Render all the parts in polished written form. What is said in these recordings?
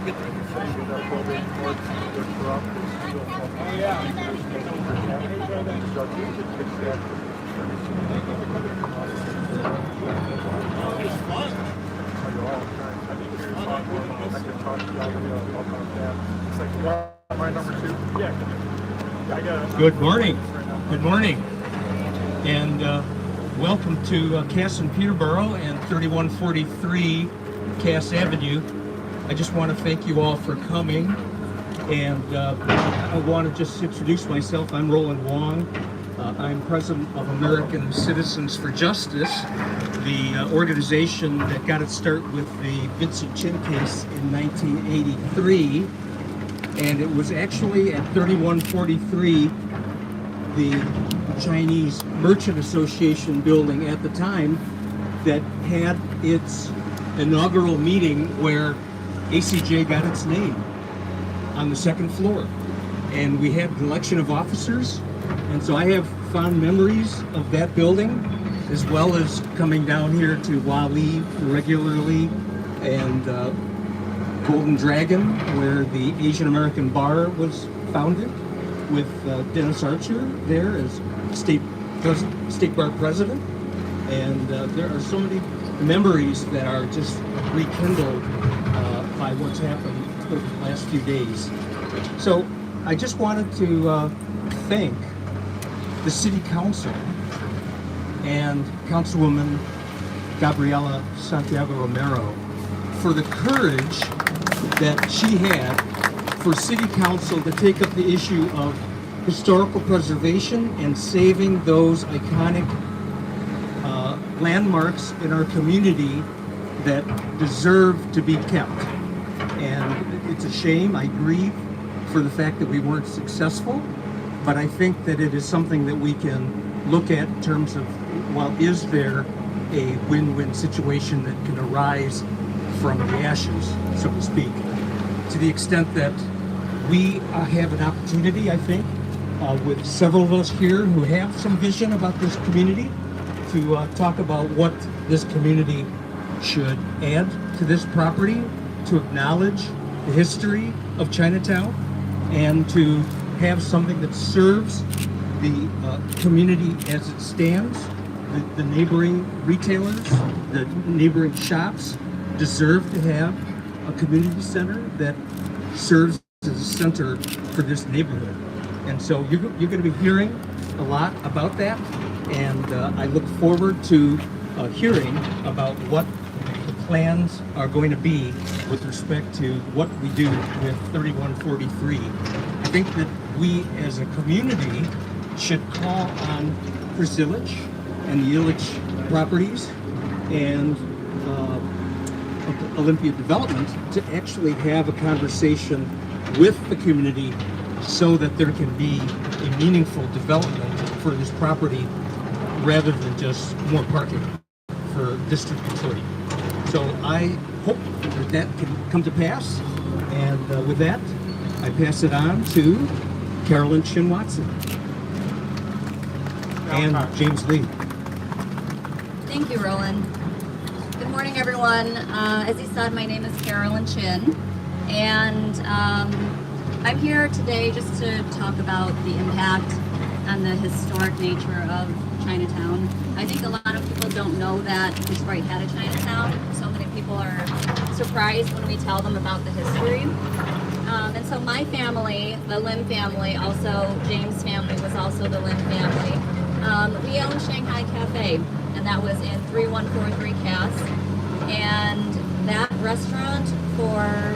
Good morning. Good morning. And welcome to Cass and Peterborough and 3143 Cass Avenue. I just want to thank you all for coming. And I want to just introduce myself. I'm Roland Wong. I'm president of American Citizens for Justice, the organization that got its start with the Vincent Chin case in 1983. And it was actually at 3143, the Chinese Merchant Association building at the time, that had its inaugural meeting where ACJ got its name on the second floor. And we had an election of officers. And so I have fond memories of that building, as well as coming down here to Wali regularly, and Golden Dragon, where the Asian American Bar was founded, with Dennis Archer there as state bar president. And there are so many memories that are just rekindled by what's happened over the last few days. So I just wanted to thank the City Council and Councilwoman Gabriela Santiago Romero for the courage that she had for City Council to take up the issue of historical preservation and saving those iconic landmarks in our community that deserve to be kept. And it's a shame, I grieve for the fact that we weren't successful, but I think that it is something that we can look at in terms of, well, is there a win-win situation that can arise from the ashes, so to speak, to the extent that we have an opportunity, I think, with several of us here who have some vision about this community, to talk about what this community should add to this property, to acknowledge the history of Chinatown, and to have something that serves the community as it stands. The neighboring retailers, the neighboring shops deserve to have a community center that serves as a center for this neighborhood. And so you're going to be hearing a lot about that, and I look forward to hearing about what the plans are going to be with respect to what we do with 3143. I think that we as a community should call on Chris Illich and the Illich properties and Olympia Development to actually have a conversation with the community so that there can be a meaningful development for this property rather than just more parking for district utility. So I hope that that can come to pass, and with that, I pass it on to Carolyn Chin Watson and James Lee. Thank you, Roland. Good morning, everyone. As he said, my name is Carolyn Chin, and I'm here today just to talk about the impact and the historic nature of Chinatown. I think a lot of people don't know that Detroit had a Chinatown. So many people are surprised when we tell them about the history. And so my family, the Lim family, also James' family was also the Lim family. We owned Shanghai Cafe, and that was in 3143 Cass. And that restaurant for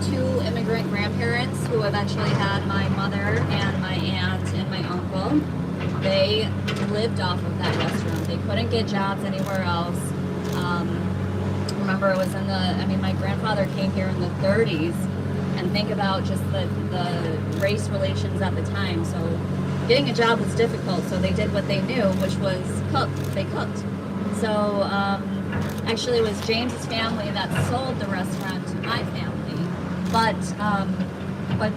two immigrant grandparents who eventually had my mother and my aunt and my uncle, they lived off of that restaurant. They couldn't get jobs anywhere else. Remember, it was in my grandfather came here in the 30s, and think about just the race relations at the time. So getting a job was difficult, so they did what they knew, which was cook. They cooked. So actually it was James's family that sold the restaurant to my family. But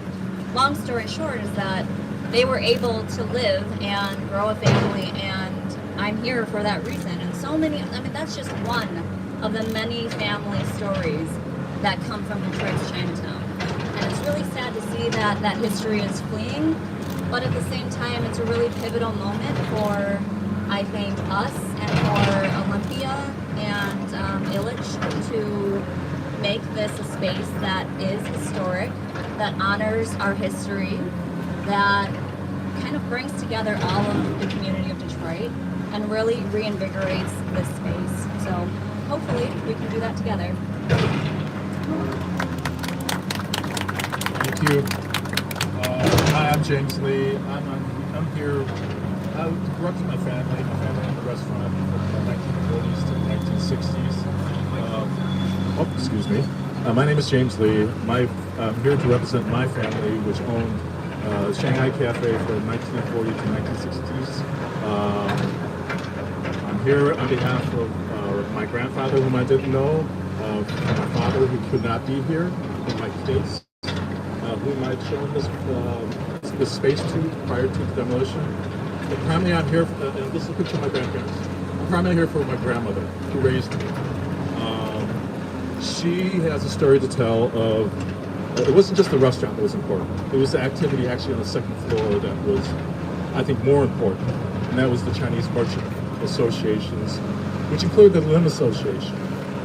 long story short is that they were able to live and grow a family, and I'm here for that reason. And so many, that's just one of the many family stories that come from Detroit's Chinatown. And it's really sad to see that that history is fleeing, but at the same time, it's a really pivotal moment for, I think, us and for Olympia and Illich to make this a space that is historic, that honors our history, that kind of brings together all of the community of Detroit and really reinvigorates this space. So hopefully we can do that together. Thank you. Hi, I'm James Lee. I'm here. I grew up with my family in the restaurant from the 1940s to the 1960s. Excuse me. My name is James Lee. I'm here to represent my family, which owned Shanghai Cafe from 1940 to 1960s. I'm here on behalf of my grandfather, whom I didn't know, my father, who could not be here, and my kids, whom I'd shown this space to prior to the demolition. But primarily I'm here, and this is a picture of my grandparents. I'm primarily here for my grandmother, who raised me. She has a story to tell of, it wasn't just the restaurant that was important. It was the activity actually on the second floor that was, I think, more important. And that was the Chinese Merchant Associations, which included the Lim Association,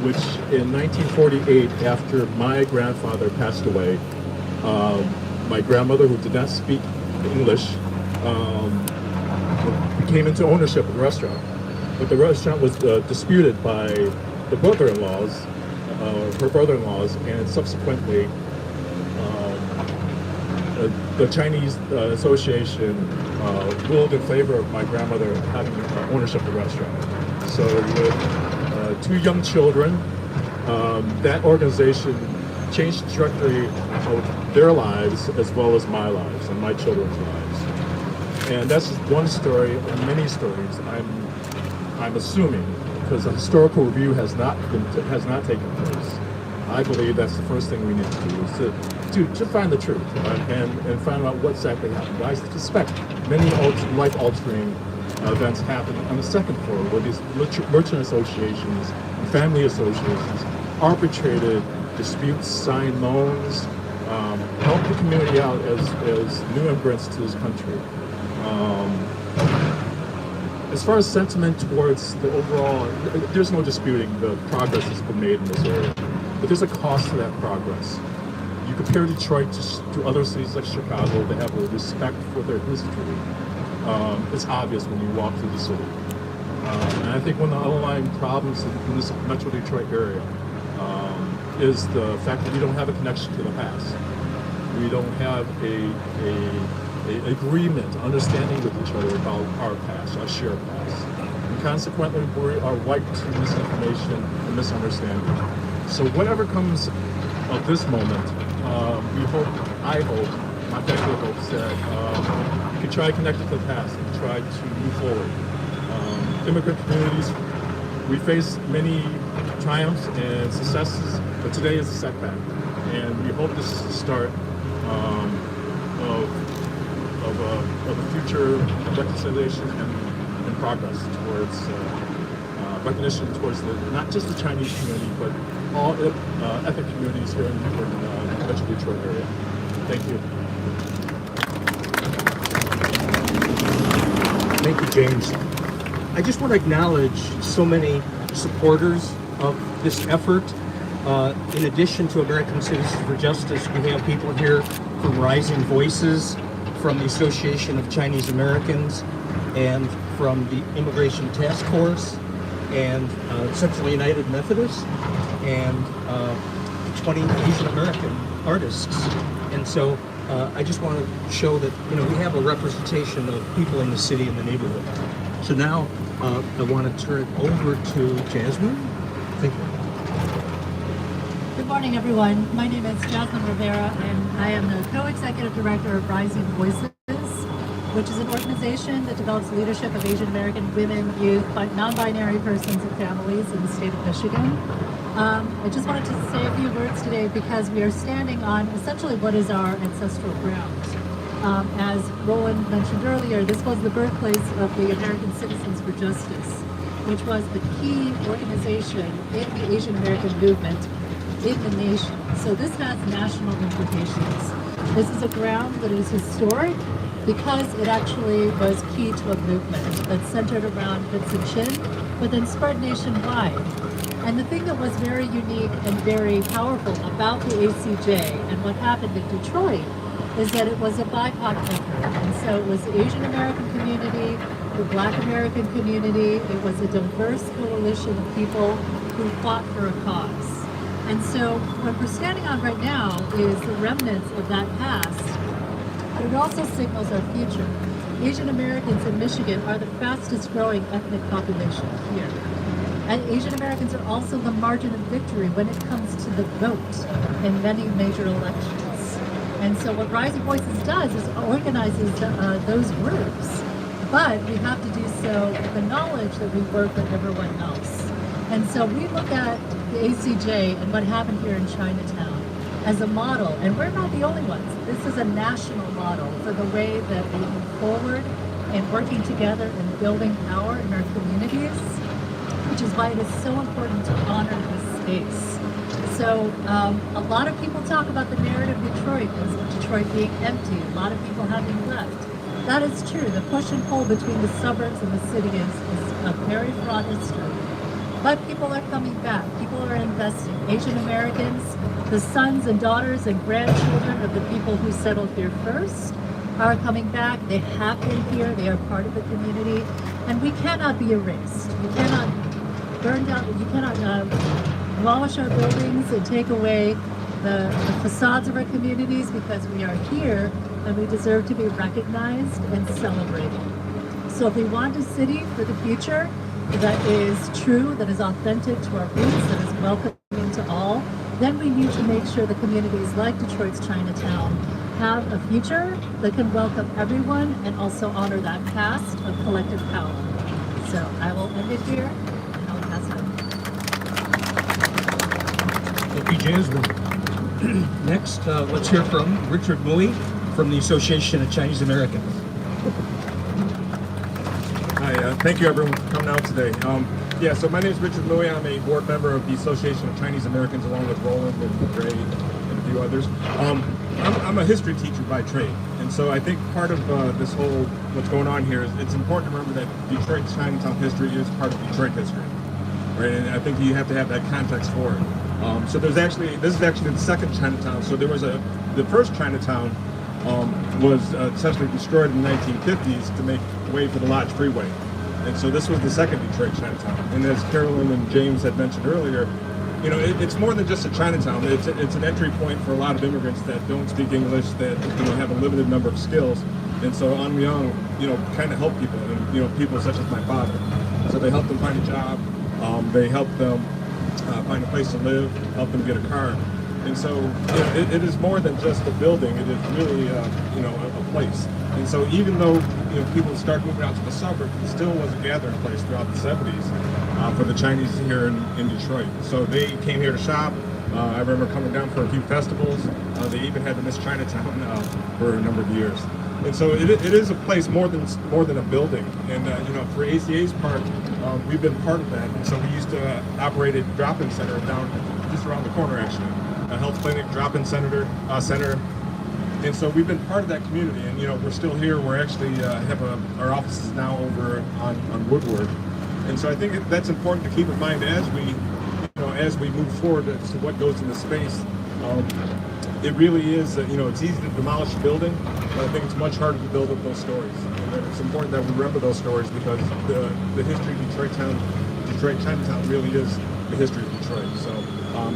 which in 1948, after my grandfather passed away, my grandmother, who did not speak English, came into ownership of the restaurant. But the restaurant was disputed by the brother-in-laws, her brother-in-laws, and subsequently the Chinese Association ruled in favor of my grandmother having ownership of the restaurant. So with two young children, that organization changed the trajectory of their lives as well as my lives and my children's lives. And that's just one story of many stories. I'm assuming, because a historical review has not taken place. I believe that's the first thing we need to do, is to find the truth and find out what exactly happened. I suspect many life-altering events happen on the second floor, where these merchant associations and family associations arbitrated disputes, signed loans, helped the community out as new immigrants to this country. As far as sentiment towards the overall, there's no disputing the progress that's been made in this area, but there's a cost to that progress. You compare Detroit to other cities like Chicago that have a respect for their history. It's obvious when you walk through the city. And I think one of the underlying problems in this Metro Detroit area is the fact that we don't have a connection to the past. We don't have a agreement, understanding with each other about our past, our shared past. And consequently, we are white to misinformation and misunderstanding. So whatever comes of this moment, I hope, my family hopes that we can try to connect to the past and try to move forward. Immigrant communities, we face many triumphs and successes, but today is a setback. And we hope this is the start of a future reconciliation and progress towards recognition towards not just the Chinese community, but all ethnic communities here in the Metro Detroit area. Thank you. Thank you, James. I just want to acknowledge so many supporters of this effort. In addition to American Citizens for Justice, we have people here from Rising Voices, from the Association of Chinese Americans, and from the Immigration Task Force, and Central United Methodist, and 20 Asian American artists. And so I just want to show that we have a representation of people in the city and the neighborhood. So now I want to turn it over to Jasmine. Thank you. Good morning, everyone. My name is Jasmine Rivera, and I am the co-executive director of Rising Voices, which is an organization that develops leadership of Asian American women, youth, non-binary persons, and families in the state of Michigan. I just wanted to say a few words today because we are standing on essentially what is our ancestral ground. As Roland mentioned earlier, this was the birthplace of the American Citizens for Justice, which was the key organization in the Asian American movement in the nation. So this has national implications. This is a ground that is historic because it actually was key to a movement that centered around Vincent Chin, but then spread nationwide. And the thing that was very unique and very powerful about the ACJ and what happened in Detroit is that it was a BIPOC effort. And so it was the Asian American community, the Black American community. It was a diverse coalition of people who fought for a cause. And so what we're standing on right now is the remnants of that past, but it also signals our future. Asian Americans in Michigan are the fastest growing ethnic population here. And Asian Americans are also the margin of victory when it comes to the vote in many major elections. And so what Rising Voices does is organizes those groups, but we have to do so with the knowledge that we work with everyone else. And so we look at the ACJ and what happened here in Chinatown as a model, and we're not the only ones. This is a national model for the way that we move forward and working together and building power in our communities, which is why it is so important to honor this space. So a lot of people talk about the narrative of Detroit as Detroit being empty, a lot of people having left. That is true. The push and pull between the suburbs and the city is a very fraught history. But people are coming back. People are investing. Asian Americans, the sons and daughters and grandchildren of the people who settled here first are coming back. They have been here. They are part of the community. And we cannot be erased. You cannot burn down, you cannot demolish our buildings and take away the facades of our communities, because we are here and we deserve to be recognized and celebrated. So if we want a city for the future that is true, that is authentic to our roots, that is welcoming to all, then we need to make sure the communities like Detroit's Chinatown have a future that can welcome everyone and also honor that past of collective power. So I will end it here and I'll pass it on. Thank you, Jasmine. Next, let's hear from Richard Mui from the Association of Chinese Americans. Hi, thank you everyone for coming out today. So my name is Richard Mui. I'm a board member of the Association of Chinese Americans, along with Roland and Gray and a few others. I'm a history teacher by trade, and so I think part of this whole what's going on here is it's important to remember that Detroit Chinatown history is part of Detroit history, right? And I think you have to have that context for it. So this is actually the second Chinatown. So there was the first Chinatown was essentially destroyed in the 1950s to make way for the Lodge Freeway. And so this was the second Detroit Chinatown. And as Carolyn and James had mentioned earlier, you know, it's more than just a Chinatown. It's an entry point for a lot of immigrants that don't speak English, that have a limited number of skills. And so An Myung, kind of help people, and people such as my father. So they help them find a job. They help them find a place to live, help them get a car. And so it is more than just a building. It is really a place. And so even though people started moving out to the suburbs, it still was a gathering place throughout the 70s for the Chinese here in Detroit. So they came here to shop. I remember coming down for a few festivals. They even had the Miss Chinatown for a number of years. And so it is a place more than a building. And for ACA's part, we've been part of that. And so we used to operate a drop-in center down just around the corner, actually, a health clinic, drop-in center. And so we've been part of that community. And we're still here. We're actually have our offices now over on Woodward. And so I think that's important to keep in mind as we move forward as to what goes in the space. It really is, it's easy to demolish a building, but I think it's much harder to build up those stories. And it's important that we remember those stories, because the history of Detroit Chinatown really is the history of Detroit. So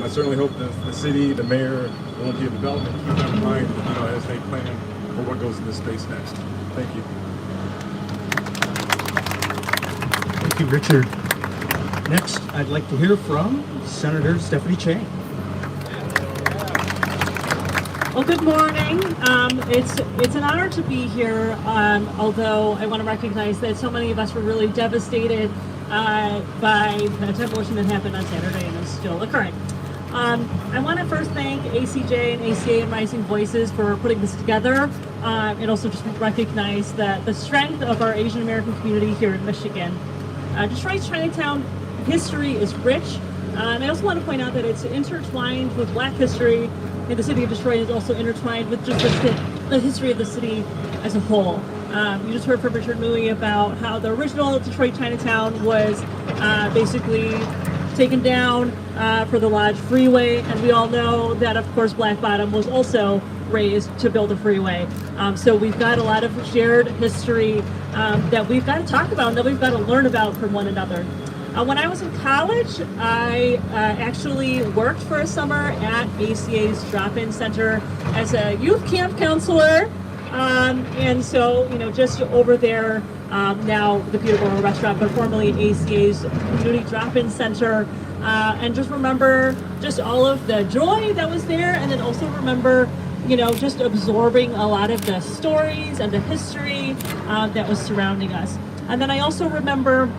I certainly hope that the city, the mayor, the Olympia Development keep that in mind, as they plan for what goes in this space next. Thank you. Thank you, Richard. Next, I'd like to hear from Senator Stephanie Chang. Well, good morning. It's an honor to be here, although I want to recognize that so many of us were really devastated by the demolition that happened on Saturday and is still occurring. I want to first thank ACJ and ACA and Rising Voices for putting this together, and also just recognize that the strength of our Asian American community here in Michigan. Detroit's Chinatown history is rich, And I also want to point out that it's intertwined with Black history in the city of Detroit. Is also intertwined with just the history of the city as a whole. You just heard from Richard Mui about how the original Detroit Chinatown was basically taken down for the Lodge Freeway, and we all know that, of course, Black Bottom was also raised to build a freeway. So we've got a lot of shared history that we've got to talk about and that we've got to learn about from one another. When I was in college, I actually worked for a summer at ACA's Drop-In Center as a youth camp counselor. And so, you know, just over there, now the Peterborough Restaurant, but formerly ACA's Community Drop-In Center, and just remember just all of the joy that was there, and then also remember, you know, just absorbing a lot of the stories and the history that was surrounding us. And then I also remember,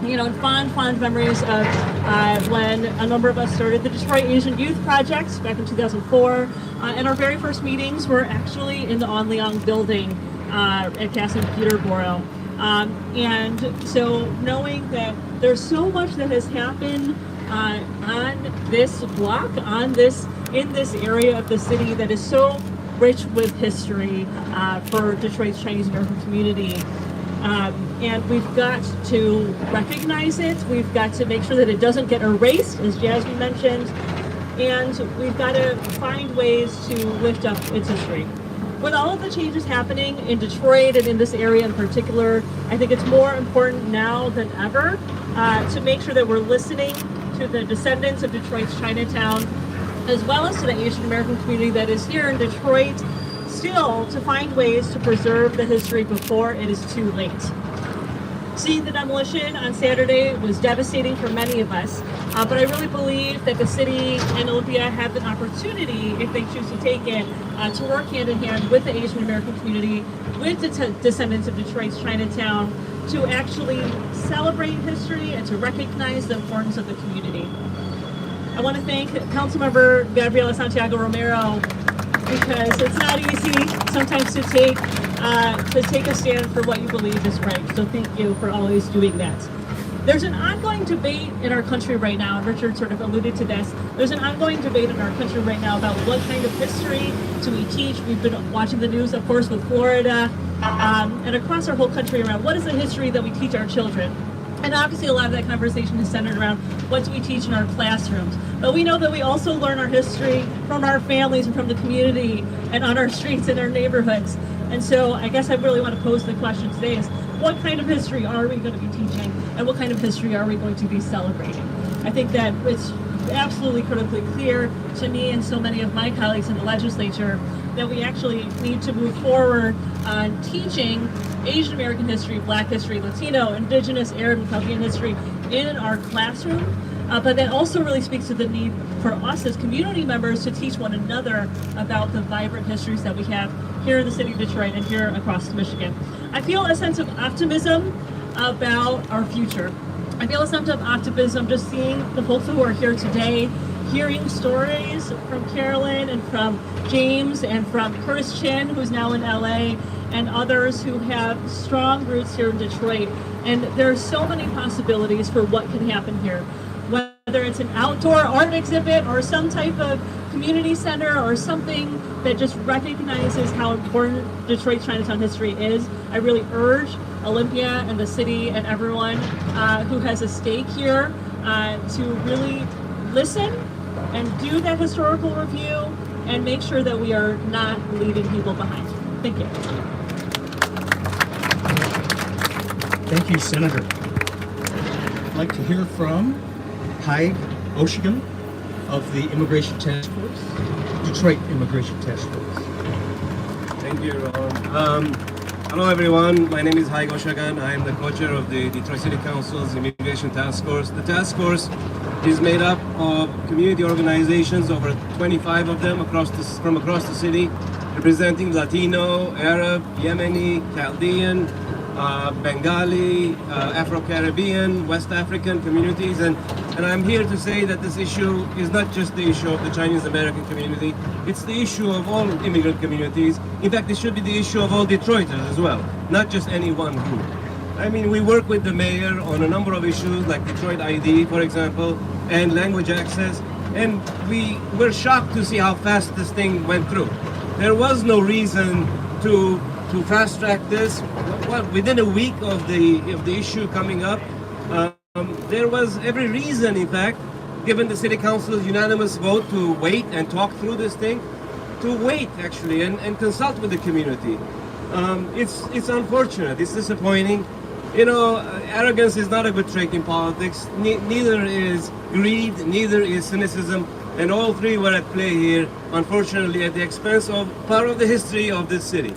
you know, fond memories of when a number of us started the Detroit Asian Youth Project back in 2004. And our very first meetings were actually in the On Leong building at Cass and Peterborough. And so knowing that there's so much that has happened on this block, in this area of the city that is so rich with history for Detroit's Chinese American community. And we've got to recognize it. We've got to make sure that it doesn't get erased, as Jasmine mentioned. And we've got to find ways to lift up its history. With all of the changes happening in Detroit and in this area in particular, I think it's more important now than ever to make sure that we're listening to the descendants of Detroit's Chinatown, as well as to the Asian American community that is here in Detroit, still to find ways to preserve the history before it is too late. Seeing the demolition on Saturday was devastating for many of us, but I really believe that the city and Olympia have an opportunity, if they choose to take it, to work hand in hand with the Asian American community, with the descendants of Detroit's Chinatown, to actually celebrate history and to recognize the importance of the community. I want to thank Councilmember Gabriela Santiago Romero, because it's not easy sometimes to take a stand for what you believe is right. So thank you for always doing that. There's an ongoing debate in our country right now, and Richard sort of alluded to this. There's an ongoing debate in our country right now about what kind of history do we teach. We've been watching the news, of course, with Florida, and across our whole country around what is the history that we teach our children. And obviously a lot of that conversation is centered around what do we teach in our classrooms. But we know that we also learn our history from our families and from the community and on our streets and our neighborhoods. And so I guess I really want to pose the question today is, what kind of history are we going to be teaching, and what kind of history are we going to be celebrating? I think that it's absolutely critically clear to me and so many of my colleagues in the legislature that we actually need to move forward on teaching Asian American history, Black history, Latino, Indigenous, Arab, and Chaldean history in our classroom. But that also really speaks to the need for us as community members to teach one another about the vibrant histories that we have here in the city of Detroit and here across Michigan. I feel a sense of optimism about our future. I feel a sense of optimism just seeing the folks who are here today, hearing stories from Carolyn and from James and from Curtis Chin, who's now in LA, and others who have strong roots here in Detroit. And there are so many possibilities for what can happen here. Whether it's an outdoor art exhibit or some type of community center or something that just recognizes how important Detroit Chinatown history is, I really urge Olympia and the city and everyone who has a stake here to really listen and do that historical review and make sure that we are not leaving people behind. Thank you. Thank you, Senator. I'd like to hear from Haig Oshigan of the Immigration Task Force, Detroit Immigration Task Force. Thank you, Ron. Hello, everyone. My name is Haig Oshigan. I am the co-chair of the Detroit City Council's Immigration Task Force. The task force is made up of community organizations, over 25 of them from across the city, representing Latino, Arab, Yemeni, Chaldean, Bengali, Afro-Caribbean, West African communities, and I'm here to say that this issue is not just the issue of the Chinese American community, it's the issue of all immigrant communities. In fact, it should be the issue of all Detroiters as well, not just any one group. I mean, we work with the mayor on a number of issues like Detroit ID, for example, and language access. And we were shocked to see how fast this thing went through. There was no reason to fast track this. Well, within a week of the issue coming up, there was every reason, in fact, given the city council's unanimous vote, to wait and talk through this thing, to wait actually and consult with the community. It's unfortunate. It's disappointing. You know, arrogance is not a good trait in politics. Neither is greed, neither is cynicism, and all three were at play here, unfortunately, at the expense of part of the history of this city.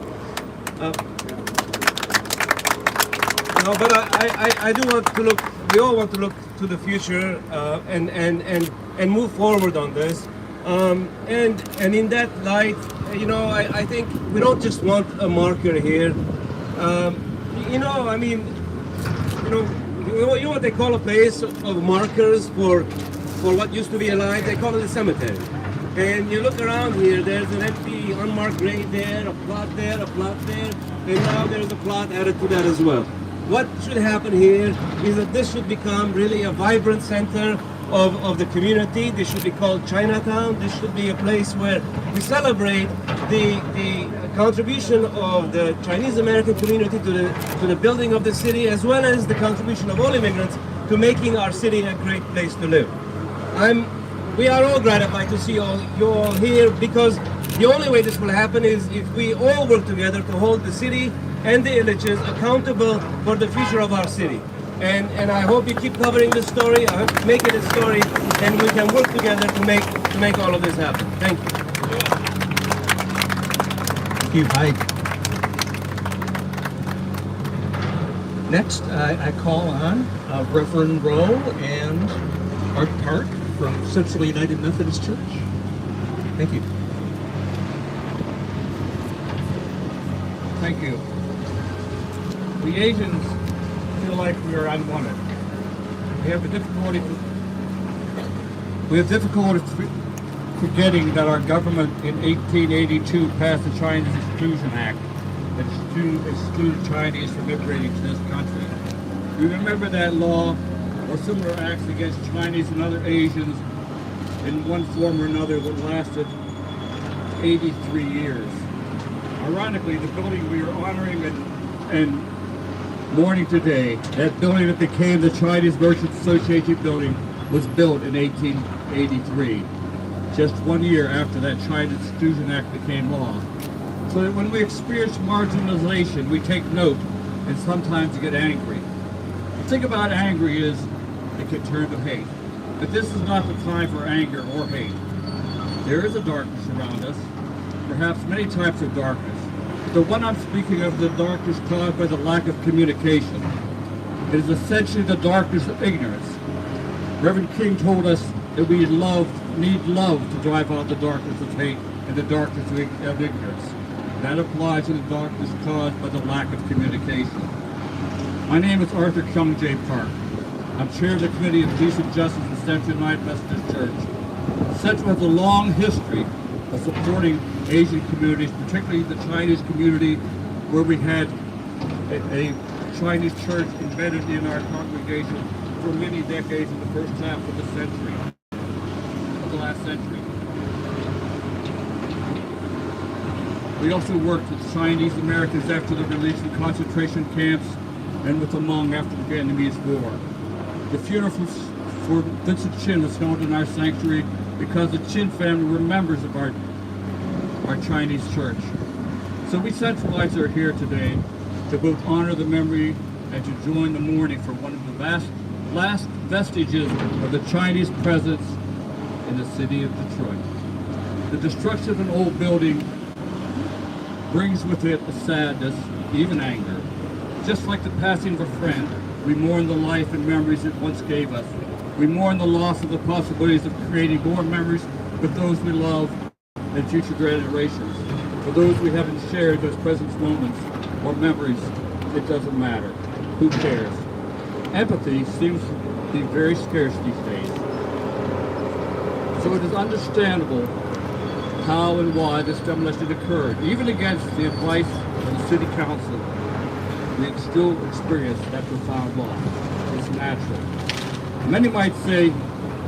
No, but I do want to look. We all want to look to the future and move forward on this. And in that light, you know, I think we don't just want a marker here. You know, I mean, you know what they call a place of markers for what used to be a line? They call it a cemetery. And you look around here, there's an empty, unmarked grave there, a plot there, and now there's a plot added to that as well. What should happen here is that this should become really a vibrant center of the community. This should be called Chinatown. This should be a place where we celebrate the contribution of the Chinese American community to the building of the city, as well as the contribution of all immigrants to making our city a great place to live. We are all gratified to see you all here, because the only way this will happen is if we all work together to hold the city and the Illiches accountable for the future of our city. And I hope you keep covering this story. I hope you make it a story, and we can work together to make all of this happen. Thank you. Thank you, Mike. Next, I call on Reverend Rowe and Art Park from Central United Methodist Church. Thank you. Thank you. We Asians feel like we are unwanted. We have difficulty forgetting that our government in 1882 passed the Chinese Exclusion Act that excluded Chinese from immigrating to this country. We remember that law or similar acts against Chinese and other Asians in one form or another that lasted 83 years. Ironically, the building we are honoring and mourning today, that building that became the Chinese Merchants Association building, was built in 1883, just 1 year after that Chinese Exclusion Act became law. So that when we experience marginalization, we take note and sometimes get angry. The thing about angry is it can turn to hate. But this is not the time for anger or hate. There is a darkness around us, perhaps many types of darkness. The one I'm speaking of is the darkness caused by the lack of communication. It is essentially the darkness of ignorance. Reverend King told us that we need love to drive out the darkness of hate and the darkness of ignorance. That applies to the darkness caused by the lack of communication. My name is Arthur Chung J. Park. I'm chair of the Committee of Decent Justice in Central United Methodist Church. Central has a long history of supporting Asian communities, particularly the Chinese community, where we had a Chinese church embedded in our congregation for many decades in the first half of the century, of the last century. We also worked with Chinese Americans after the release from concentration camps and with the Hmong after the Vietnamese War. The funeral for Vincent Chin was held in our sanctuary because the Chin family were members of our Chinese church. So we Centralites are here today to both honor the memory and to join the mourning for one of the last vestiges of the Chinese presence in the city of Detroit. The destruction of an old building brings with it a sadness, even anger. Just like the passing of a friend, we mourn the life and memories it once gave us. We mourn the loss of the possibilities of creating more memories with those we love and future generations. For those we haven't shared those present moments or memories, it doesn't matter. Who cares? Empathy seems to be very scarce these days. So it is understandable how and why this demolition occurred. Even against the advice of the City Council, we still experience that profound loss. It's natural. Many might say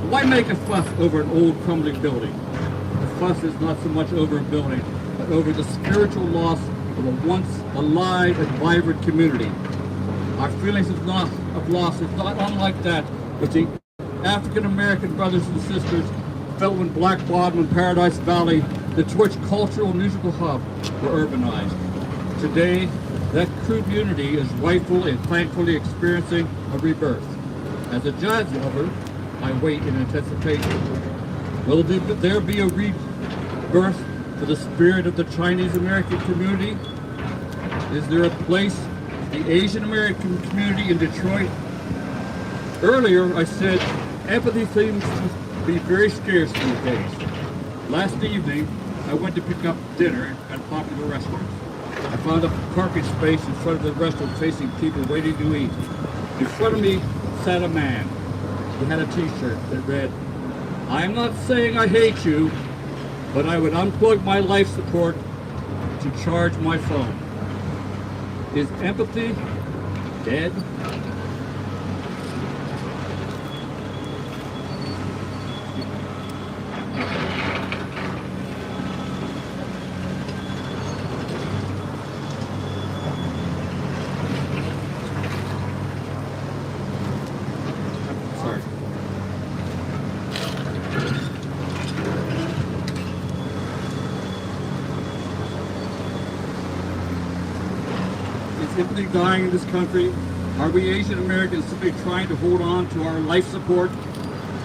Why make a fuss over an old crumbling building? The fuss is not so much over a building, but over the spiritual loss of a once alive and vibrant community. Our feelings of loss is not unlike that which the African American brothers and sisters felt when Black Bottom and Paradise Valley, Detroit's cultural and musical hub, were urbanized. Today, that community is rightfully and thankfully experiencing a rebirth. As a jazz lover, I wait in anticipation. Will there be a rebirth for the spirit of the Chinese American community? Is there a place for the Asian American community in Detroit? Earlier, I said empathy seems to be very scarce these days. Last evening, I went to pick up dinner at a popular restaurant. I found a parking space in front of the restaurant facing people waiting to eat. In front of me sat a man. He had a t-shirt that read, "I'm not saying I hate you, but I would unplug my life support to charge my phone." Is empathy dead? Sorry. Is empathy dying in this country? Are we Asian Americans simply trying to hold on to our life support?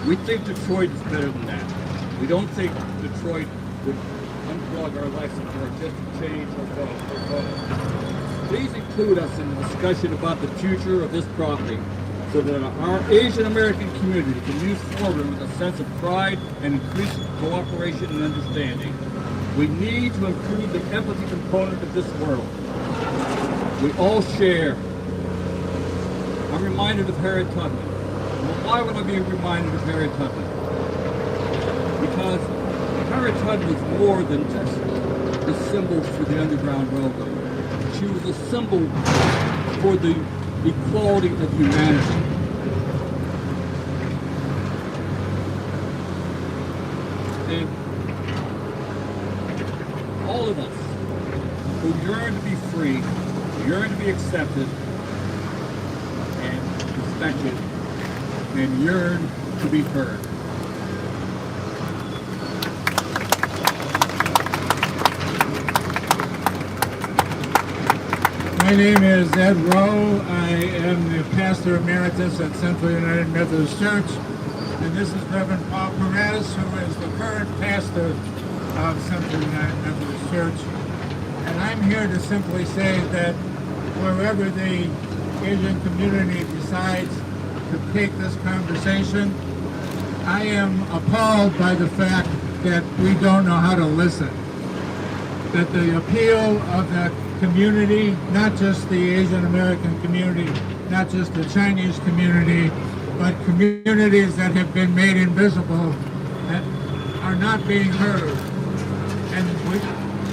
We think Detroit is better than that. We don't think Detroit would unplug our life support just to change our vote. Please include us in the discussion about the future of this property so that our Asian American community can move forward with a sense of pride and increased cooperation and understanding. We need to improve the empathy component of this world. We all share. I'm reminded of Harriet Tubman. Well, why would I be reminded of Harriet Tubman? Because Harriet Tubman was more than just the symbol for the Underground Railroad. She was a symbol for the equality of humanity. And all of us who yearn to be free, yearn to be accepted and respected, and yearn to be heard. My name is Ed Rowe. I am the pastor emeritus at Central United Methodist Church, and this is Reverend Paul Perez, who is the current pastor of Central United Methodist Church. And I'm here to simply say that wherever the Asian community decides to take this conversation, I am appalled by the fact that we don't know how to listen. That the appeal of the community, not just the Asian American community, not just the Chinese community, but communities that have been made invisible that are not being heard. And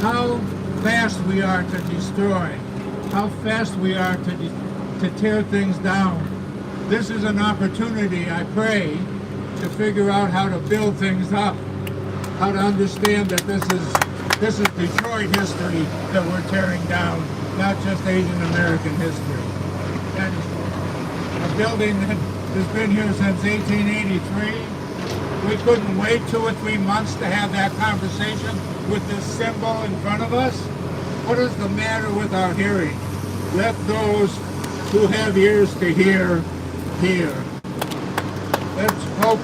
how fast we are to destroy, how fast we are to tear things down. This is an opportunity, I pray, to figure out how to build things up, how to understand that this is Detroit history that we're tearing down, not just Asian American history. And a building that has been here since 1883. We couldn't wait 2 or 3 months to have that conversation with this symbol in front of us. What is the matter with our hearing? Let those who have ears to hear, hear. Let's hope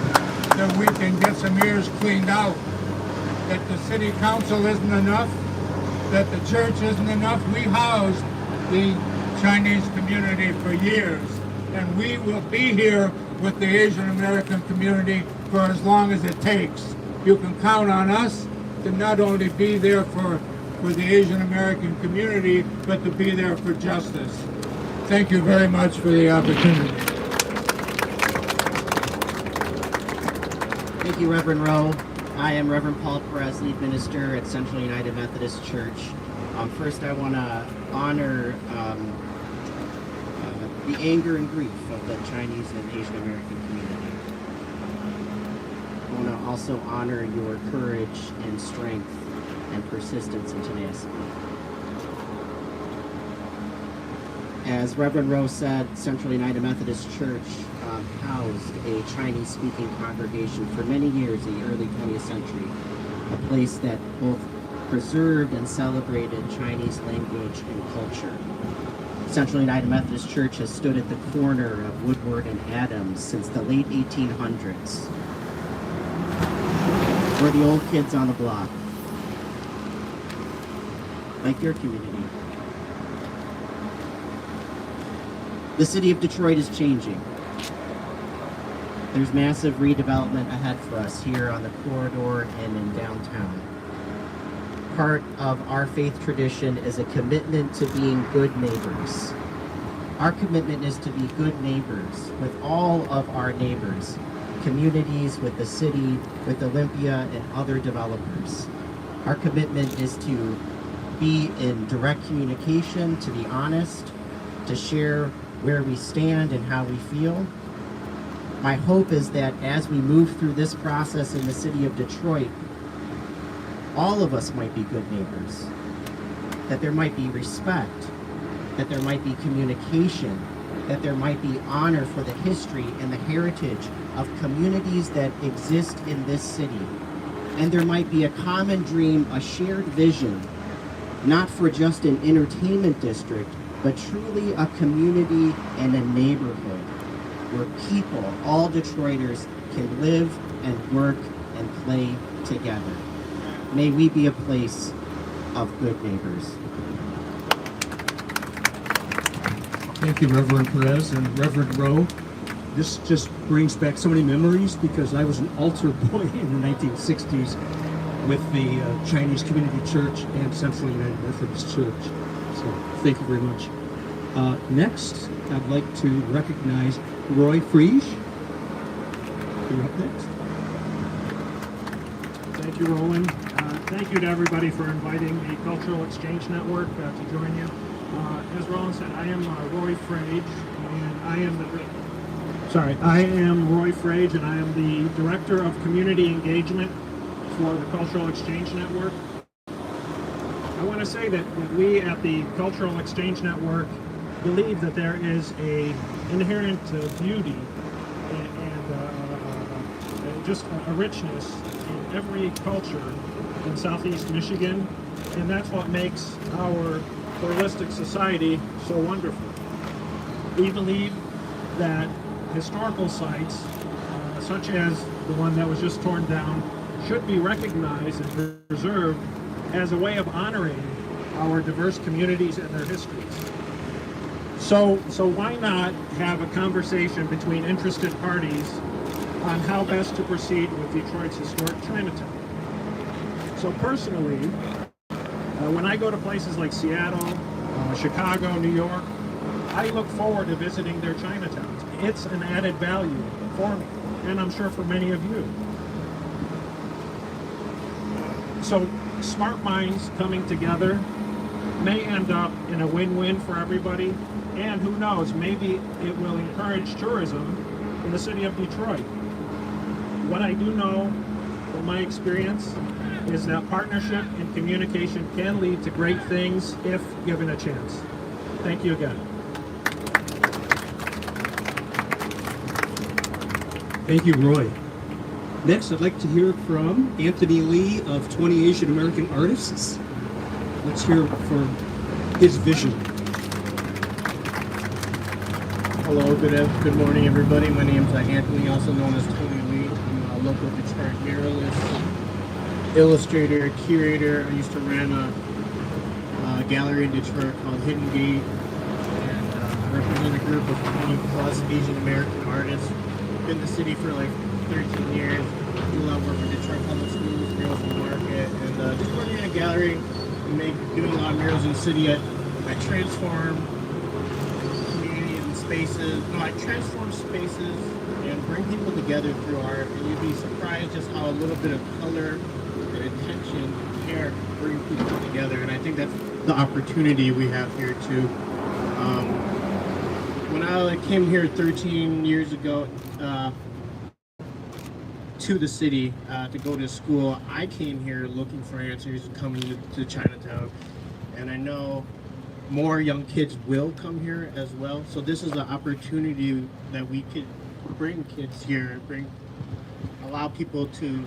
that we can get some ears cleaned out. That the city council isn't enough, that the church isn't enough. We housed the Chinese community for years, and we will be here with the Asian American community for as long as it takes. You can count on us to not only be there for the Asian American community, but to be there for justice. Thank you very much for the opportunity. Thank you, Reverend Rowe. I am Reverend Paul Perez, lead minister at Central United Methodist Church. First, I want to honor the anger and grief of the Chinese and Asian American community. also honor your courage and strength and persistence and tenacity. As Reverend Rowe said, Central United Methodist Church housed a Chinese-speaking congregation for many years in the early 20th century, a place that both preserved and celebrated Chinese language and culture. Central United Methodist Church has stood at the corner of Woodward and Adams since the late 1800s. We're the old kids on the block, like your community. The city of Detroit is changing. There's massive redevelopment ahead for us here on the corridor and in downtown. Part of our faith tradition is a commitment to being good neighbors. Our commitment is to be good neighbors with all of our neighbors, communities, with the city, with Olympia, and other developers. Our commitment is to be in direct communication, to be honest, to share where we stand and how we feel. My hope is that as we move through this process in the city of Detroit, all of us might be good neighbors, that there might be respect, that there might be communication, that there might be honor for the history and the heritage of communities that exist in this city. And there might be a common dream, a shared vision, not for just an entertainment district, but truly a community and a neighborhood where people, all Detroiters, can live and work and play together. May we be a place of good neighbors. Thank you, Reverend Perez and Reverend Rowe. This just brings back so many memories because I was an altar boy in the 1960s with the Chinese Community Church and Central United Methodist Church. So thank you very much. Next, I'd like to recognize Roy Friege. You're up next. Thank you, Roland. Thank you to everybody for inviting the Cultural Exchange Network to join you. As Roland said, I am Roy Frage, and I am Roy Frage, and I am the Director of Community Engagement for the Cultural Exchange Network. I want to say that we at the Cultural Exchange Network believe that there is a inherent beauty and just a richness in every culture in Southeast Michigan, and that's what makes our pluralistic society so wonderful. We believe that historical sites, such as the one that was just torn down, should be recognized and preserved as a way of honoring our diverse communities and their histories. So why not have a conversation between interested parties on how best to proceed with Detroit's historic Chinatown? So personally, when I go to places like Seattle, Chicago, New York, I look forward to visiting their Chinatowns. It's an added value for me, and I'm sure for many of you. So smart minds coming together may end up in a win-win for everybody, and who knows, maybe it will encourage tourism in the city of Detroit. What I do know from my experience is that partnership and communication can lead to great things if given a chance. Thank you again. Thank you, Roy. Next, I'd like to hear from Anthony Lee of 20 Asian American Artists. Let's hear from his vision. Hello, good morning, everybody. My name is Anthony, also known as Tony Lee. I'm a local Detroit muralist, illustrator, curator. I used to run a gallery in Detroit called Hidden Gate, and I represent a group of 20 plus Asian American artists. Been in the city for like 13 years. Do a lot of work with Detroit Public Schools, Murals and Market, and just working in a gallery. Doing a lot of murals in the city. I transform communities and spaces. No, I transform spaces and bring people together through art. And you'd be surprised just how a little bit of color and attention and care can bring people together. And I think that's the opportunity we have here too. When I came here 13 years ago to the city to go to school. I came here looking for answers, coming to Chinatown, and I know more young kids will come here as well. So this is the opportunity that we could bring kids here, allow people to,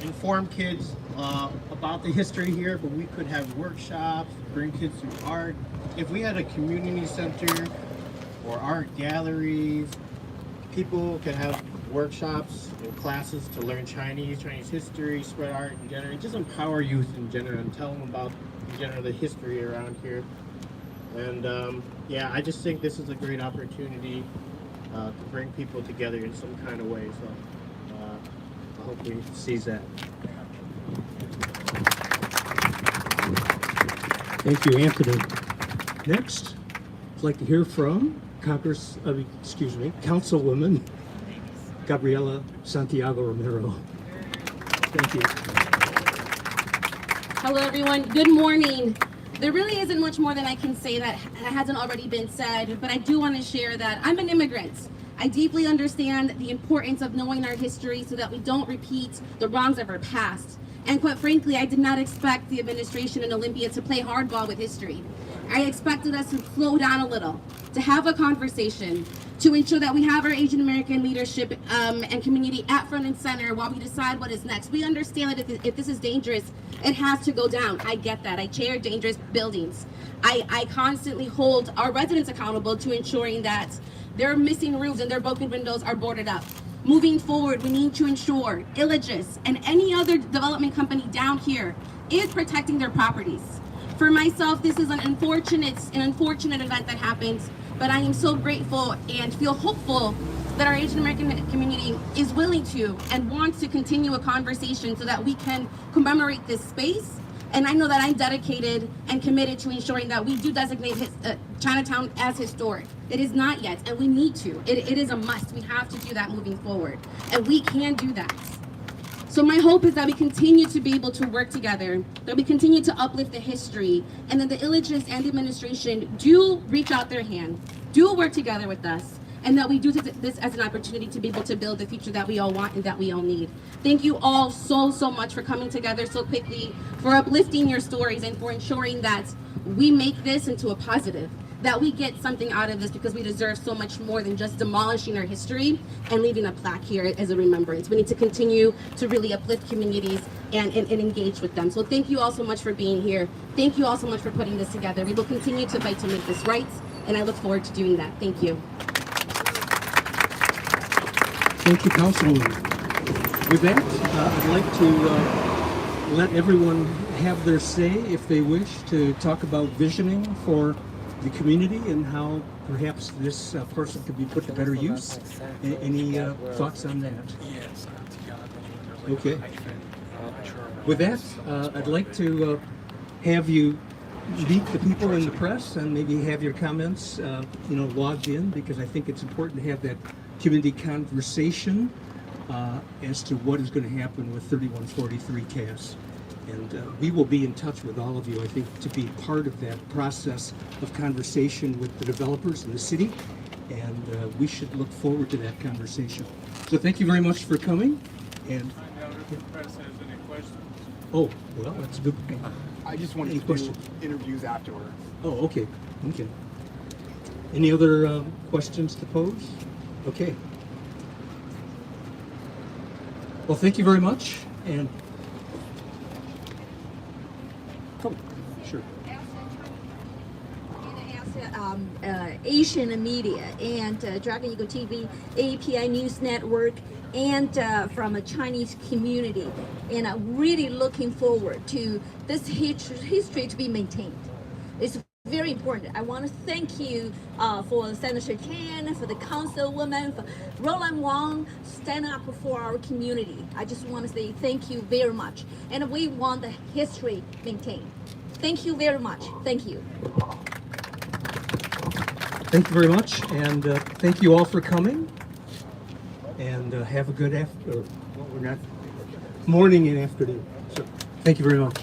inform kids about the history here. But we could have workshops, bring kids through art. If we had a community center or art galleries, people could have workshops and classes to learn Chinese history, spread art in general, just empower youth in general and tell them about in general the history around here. And yeah, I just think this is a great opportunity to bring people together in some kind of way. So I hope we seize that. Thank you, Anthony. Next, I'd like to hear from Councilwoman Gabriela Santiago Romero. Thank you. Hello, everyone. Good morning. There really isn't much more than I can say that hasn't already been said, but I do want to share that I'm an immigrant. I deeply understand the importance of knowing our history so that we don't repeat the wrongs of our past. And quite frankly, I did not expect the administration in Olympia to play hardball with history. I expected us to slow down a little, to have a conversation, to ensure that we have our Asian American leadership and community at front and center while we decide what is next. We understand that if this is dangerous, it has to go down. I get that. I chair dangerous buildings. I constantly hold our residents accountable to ensuring that their missing roofs and their broken windows are boarded up. Moving forward, we need to ensure Illegis and any other development company down here is protecting their properties. For myself, this is an unfortunate event that happened, but I am so grateful and feel hopeful that our Asian American community is willing to and wants to continue a conversation so that we can commemorate this space. And I know that I'm dedicated and committed to ensuring that we do designate Chinatown as historic. It is not yet, and we need to. It is a must. We have to do that moving forward, and we can do that. So my hope is that we continue to be able to work together, that we continue to uplift the history, and that the Illegis and the administration do reach out their hand, do work together with us, and that we do this as an opportunity to be able to build the future that we all want and that we all need. Thank you all so much for coming together so quickly, for uplifting your stories, and for ensuring that we make this into a positive, that we get something out of this, because we deserve so much more than just demolishing our history and leaving a plaque here as a remembrance. We need to continue to really uplift communities and engage with them. So thank you all so much for being here. Thank you all so much for putting this together. We will continue to fight to make this right, and I look forward to doing that. Thank you. Thank you, Councilwoman. With that, I'd like to let everyone have their say, if they wish, to talk about visioning for the community and how perhaps this person could be put to better use. Any thoughts on that? Okay. With that, I'd like to have you meet the people in the press and maybe have your comments, logged in, because I think it's important to have that community conversation as to what is going to happen with 3143 Cass. And we will be in touch with all of you, I think, to be part of that process of conversation with the developers in the city. And we should look forward to that conversation. So thank you very much for coming. And Find out if the press has any questions. oh, well, that's a good. I just wanted to do interviews afterward. Oh, okay. Okay. Any other questions to pose? Okay. Well, thank you very much. And oh, sure. Asian media and Dragon Eagle TV, API News Network, and from a Chinese community. And I'm really looking forward to this history to be maintained. It's very important. I want to thank you for Senator Chan, for the councilwoman, for Roland Wong, stand up for our community. I just want to say thank you very much. And we want the history maintained. Thank you very much. Thank you. Thank you very much, and thank you all for coming. And have a good morning and afternoon. So, thank you very much.